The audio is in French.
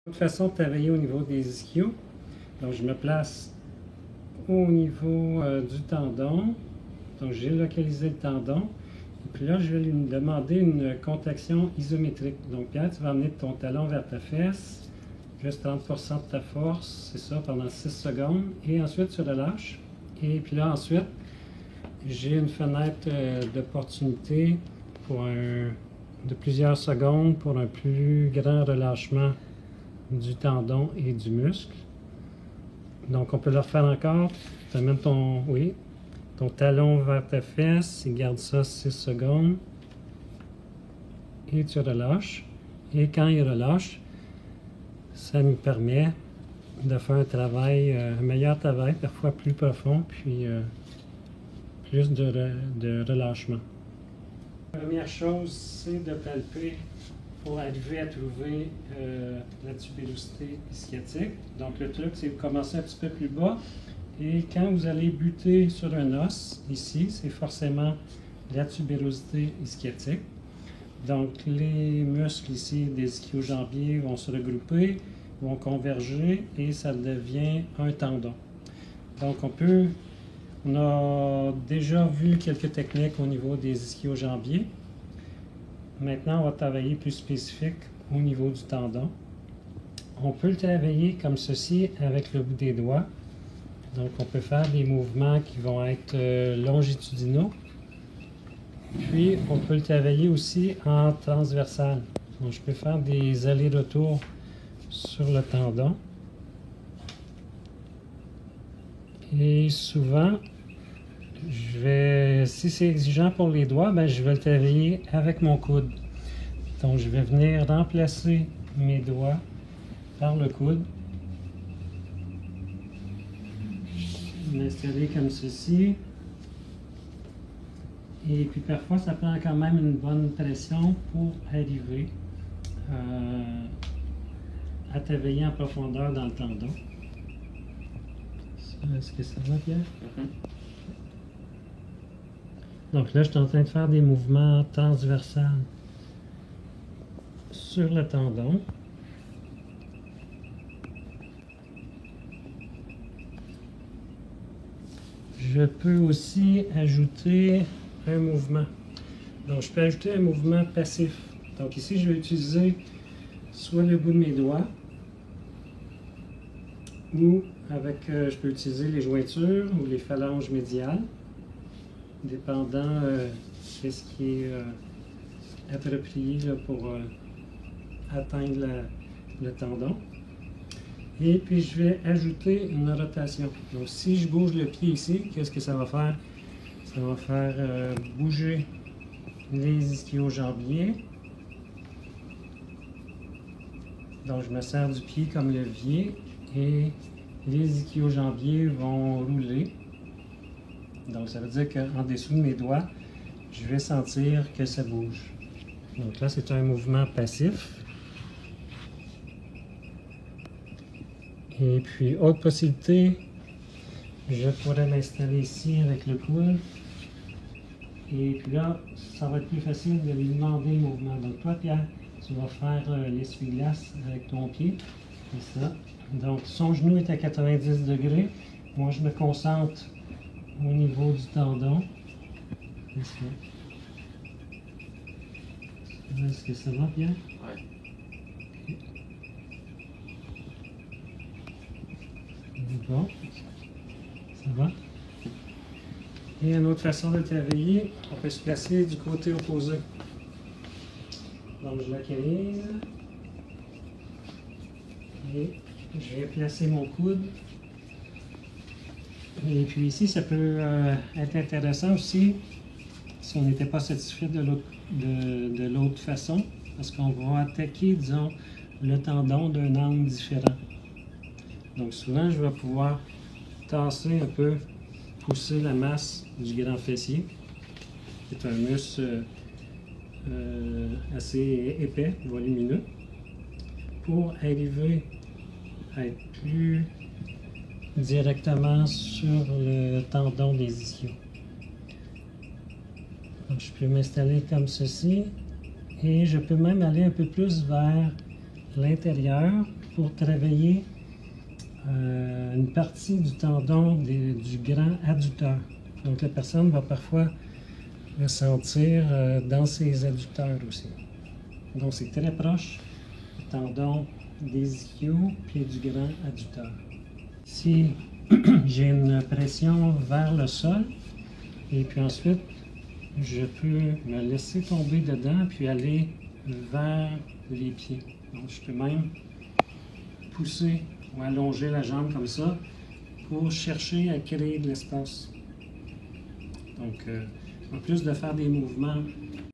Une façon de travailler au niveau des ischios. Donc, je me place au niveau du tendon. Donc, j'ai localisé le tendon. Et puis là, je vais lui demander une contraction isométrique. Donc, Pierre, tu vas amener ton talon vers ta fesse. Juste 30% de ta force. C'est ça, pendant 6 secondes. Et ensuite, tu relâches. Et puis là, ensuite, j'ai une fenêtre d'opportunité de plusieurs secondes pour un plus grand relâchement du tendon et du muscle. Donc, on peut le refaire encore. Tu amènes ton talon vers ta fesse et garde ça 6 secondes. Et tu relâches. Et quand il relâche, ça nous permet de faire un meilleur travail, parfois plus profond, puis plus de relâchement. La première chose, c'est de palper pour arriver à trouver la tubérosité ischiatique. Donc le truc, c'est de commencer un petit peu plus bas. Et quand vous allez buter sur un os, ici, c'est forcément la tubérosité ischiatique. Donc les muscles ici des ischio-jambiers vont se regrouper, vont converger et ça devient un tendon. Donc on a déjà vu quelques techniques au niveau des ischio-jambiers. Maintenant, on va travailler plus spécifique au niveau du tendon. On peut le travailler comme ceci avec le bout des doigts. Donc, on peut faire des mouvements qui vont être longitudinaux. Puis, on peut le travailler aussi en transversal. Donc, je peux faire des allers-retours sur le tendon. Et souvent, si c'est exigeant pour les doigts, je vais le travailler avec mon coude. Donc, je vais venir remplacer mes doigts par le coude. M'installer comme ceci. Et puis, parfois, ça prend quand même une bonne pression pour arriver à travailler en profondeur dans le tendon. Est-ce que ça va, Pierre? Donc là, je suis en train de faire des mouvements transversaux sur le tendon. Je peux aussi ajouter un mouvement. Donc, je peux ajouter un mouvement passif. Donc ici, je vais utiliser soit le bout de mes doigts ou je peux utiliser les jointures ou les phalanges médiales, dépendant de ce qui est approprié là, pour atteindre le tendon. Et puis je vais ajouter une rotation. Donc si je bouge le pied ici, qu'est-ce que ça va faire? Ça va faire bouger les ischio-jambiers. Donc je me sers du pied comme levier et les ischio-jambiers vont rouler. Donc, ça veut dire qu'en dessous de mes doigts, je vais sentir que ça bouge. Donc là, c'est un mouvement passif. Et puis, autre possibilité, je pourrais m'installer ici avec le coude. Et puis là, ça va être plus facile de lui demander le mouvement. Donc toi, Pierre, tu vas faire l'essuie-glace avec ton pied. C'est ça. Donc, son genou est à 90 degrés. Moi, je me concentre au niveau du tendon. Est-ce que ça va bien? Oui. Bon. Ça va? Et une autre façon de travailler, on peut se placer du côté opposé. Donc, je localise. Et je vais placer mon coude. Et puis ici, ça peut être intéressant aussi si on n'était pas satisfait de l'autre façon, parce qu'on va attaquer, disons, le tendon d'un angle différent. Donc souvent, je vais pouvoir tasser un peu, pousser la masse du grand fessier, qui est un muscle assez épais, volumineux, pour arriver à être plus directement sur le tendon des ischios. Donc, je peux m'installer comme ceci et je peux même aller un peu plus vers l'intérieur pour travailler une partie du tendon du grand adducteur. Donc la personne va parfois le sentir dans ses adducteurs aussi. Donc c'est très proche du tendon des ischios puis du grand adducteur. Si j'ai une pression vers le sol, et puis ensuite je peux me laisser tomber dedans puis aller vers les pieds. Donc je peux même pousser ou allonger la jambe comme ça pour chercher à créer de l'espace. Donc en plus de faire des mouvements